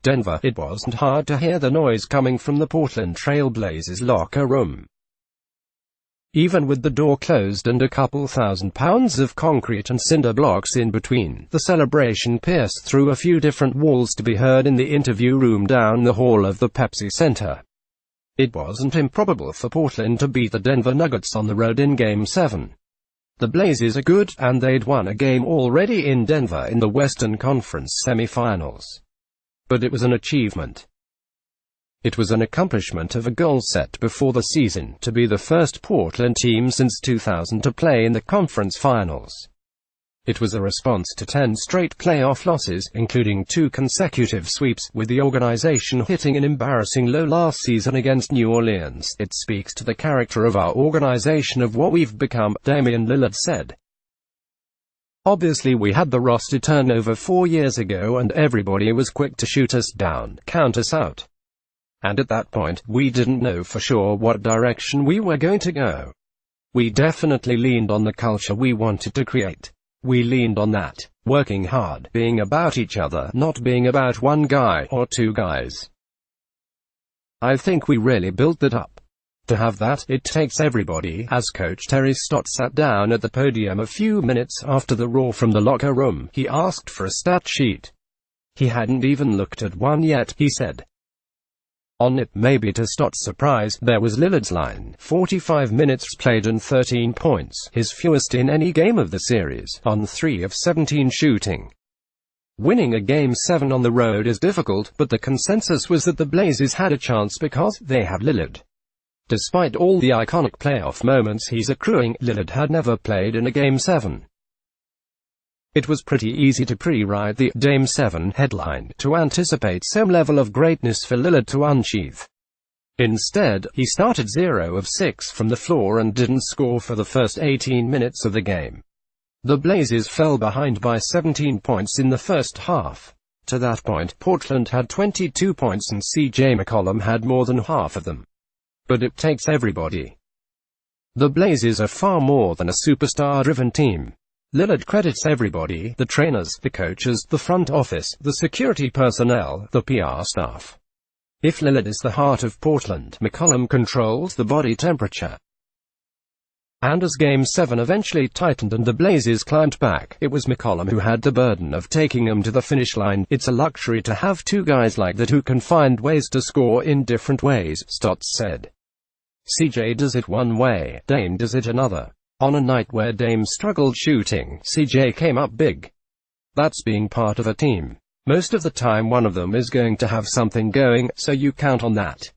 Denver. It wasn't hard to hear the noise coming from the Portland Trail Blazers locker room. Even with the door closed and a couple £1,000 of concrete and cinder blocks in between, the celebration pierced through a few different walls to be heard in the interview room down the hall of the Pepsi Center. It wasn't improbable for Portland to beat the Denver Nuggets on the road in Game 7. The Blazers are good, and they'd won a game already in Denver in the Western Conference semifinals. But it was an achievement. It was an accomplishment of a goal set before the season, to be the first Portland team since 2000 to play in the conference finals. It was a response to 10 straight playoff losses, including 2 consecutive sweeps, with the organization hitting an embarrassing low last season against New Orleans. It speaks to the character of our organization, of what we've become, Damian Lillard said. Obviously we had the roster turnover 4 years ago and everybody was quick to shoot us down, count us out. And at that point, we didn't know for sure what direction we were going to go. We definitely leaned on the culture we wanted to create. We leaned on that, working hard, being about each other, not being about one guy or 2 guys. I think we really built that up. To have that, it takes everybody. As Coach Terry Stotts sat down at the podium a few minutes after the roar from the locker room, he asked for a stat sheet. He hadn't even looked at one yet, he said. On it, maybe to Stotts' surprise, there was Lillard's line: 45 minutes played and 13 points, his fewest in any game of the series, on 3 of 17 shooting. Winning a Game 7 on the road is difficult, but the consensus was that the Blazers had a chance because they have Lillard. Despite all the iconic playoff moments he's accruing, Lillard had never played in a Game 7. It was pretty easy to pre-write the Game 7 headline, to anticipate some level of greatness for Lillard to unsheath. Instead, he started 0 of 6 from the floor and didn't score for the first 18 minutes of the game. The Blazers fell behind by 17 points in the first half. To that point, Portland had 22 points and CJ McCollum had more than half of them. But it takes everybody. The Blazers are far more than a superstar-driven team. Lillard credits everybody: the trainers, the coaches, the front office, the security personnel, the PR staff. If Lillard is the heart of Portland, McCollum controls the body temperature. And as Game 7 eventually tightened and the Blazers climbed back, it was McCollum who had the burden of taking them to the finish line. It's a luxury to have 2 guys like that who can find ways to score in different ways, Stotts said. CJ does it one way, Dame does it another. On a night where Dame struggled shooting, CJ came up big. That's being part of a team. Most of the time one of them is going to have something going, so you count on that.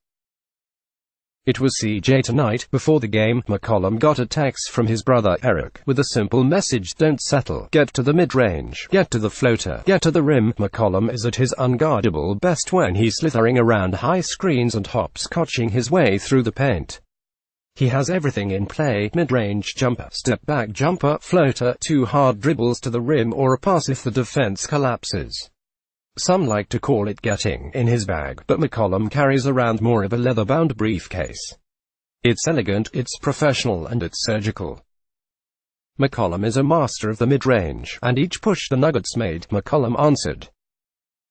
It was CJ tonight. Before the game, McCollum got a text from his brother Eric, with a simple message: don't settle, get to the mid-range, get to the floater, get to the rim. McCollum is at his unguardable best when he's slithering around high screens and hopscotching his way through the paint. He has everything in play: mid-range jumper, step-back jumper, floater, 2 hard dribbles to the rim, or a pass if the defense collapses. Some like to call it getting in his bag, but McCollum carries around more of a leather-bound briefcase. It's elegant, it's professional, and it's surgical. McCollum is a master of the mid-range, and each push the Nuggets made, McCollum answered.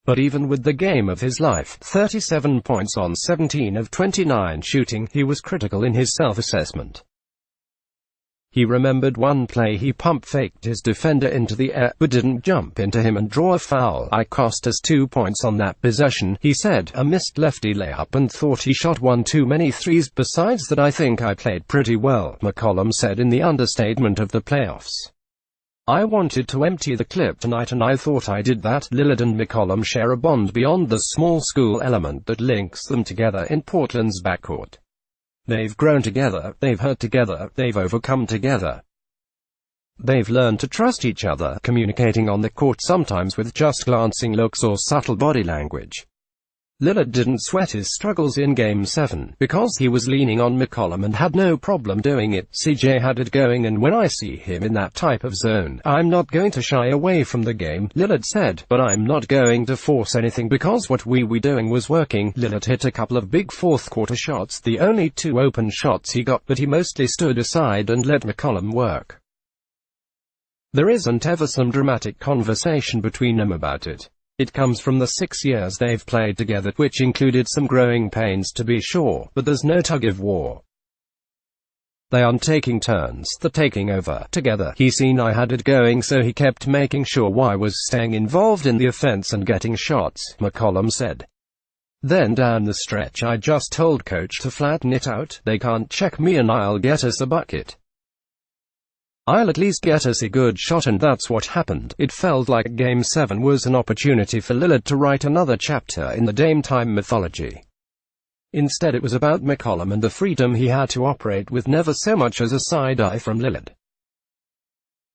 But even with the game of his life, 37 points on 17 of 29 shooting, he was critical in his self-assessment. He remembered one play he pump-faked his defender into the air, but didn't jump into him and draw a foul. I cost us 2 points on that possession, he said, a missed lefty layup, and thought he shot one too many threes. Besides that, I think I played pretty well, McCollum said in the understatement of the playoffs. I wanted to empty the clip tonight and I thought I did that. Lillard and McCollum share a bond beyond the small school element that links them together in Portland's backcourt. They've grown together, they've hurt together, they've overcome together. They've learned to trust each other, communicating on the court sometimes with just glancing looks or subtle body language. Lillard didn't sweat his struggles in Game 7, because he was leaning on McCollum and had no problem doing it. CJ had it going, and when I see him in that type of zone, I'm not going to shy away from the game, Lillard said, but I'm not going to force anything because what we were doing was working. Lillard hit a couple of big fourth-quarter shots, the only 2 open shots he got, but he mostly stood aside and let McCollum work. There isn't ever some dramatic conversation between them about it. It comes from the 6 years they've played together, which included some growing pains to be sure, but there's no tug-of-war. They aren't taking turns, they're taking over together. He seen I had it going, so he kept making sure I was staying involved in the offense and getting shots, McCollum said. Then down the stretch I just told coach to flatten it out. They can't check me and I'll get us a bucket. I'll at least get us a good shot, and that's what happened. It felt like Game 7 was an opportunity for Lillard to write another chapter in the Dame Time mythology. Instead it was about McCollum and the freedom he had to operate with, never so much as a side eye from Lillard.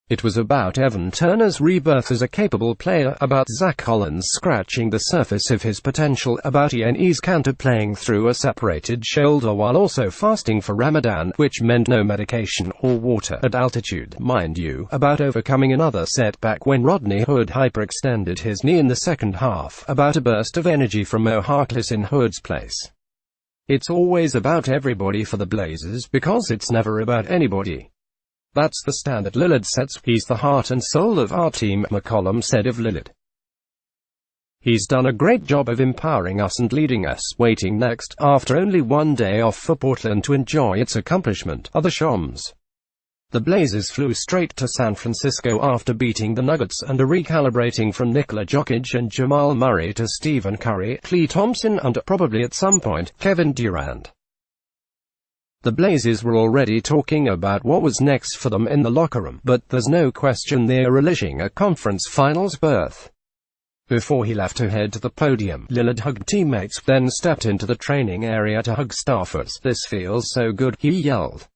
It was about Evan Turner's rebirth as a capable player, about Zach Collins scratching the surface of his potential, about Enes Kanter playing through a separated shoulder while also fasting for Ramadan, which meant no medication or water at altitude, mind you, about overcoming another setback when Rodney Hood hyperextended his knee in the second half, about a burst of energy from Mo Harkless in Hood's place. It's always about everybody for the Blazers, because it's never about anybody. That's the standard Lillard sets. He's the heart and soul of our team, McCollum said of Lillard. He's done a great job of empowering us and leading us. Waiting next, after only one day off for Portland to enjoy its accomplishment, are the Shams. The Blazers flew straight to San Francisco after beating the Nuggets and are recalibrating from Nikola Jokic and Jamal Murray to Stephen Curry, Klay Thompson and, probably at some point, Kevin Durant. The Blazers were already talking about what was next for them in the locker room, but there's no question they're relishing a conference finals berth. Before he left to head to the podium, Lillard hugged teammates, then stepped into the training area to hug staffers. "This feels so good," he yelled.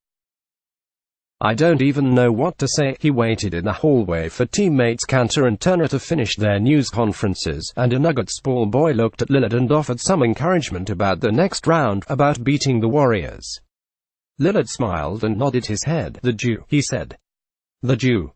"I don't even know what to say." He waited in the hallway for teammates Kanter and Turner to finish their news conferences, and a Nuggets ball boy looked at Lillard and offered some encouragement about the next round, about beating the Warriors. Lillard smiled and nodded his head. "The Jew," he said. "The Jew."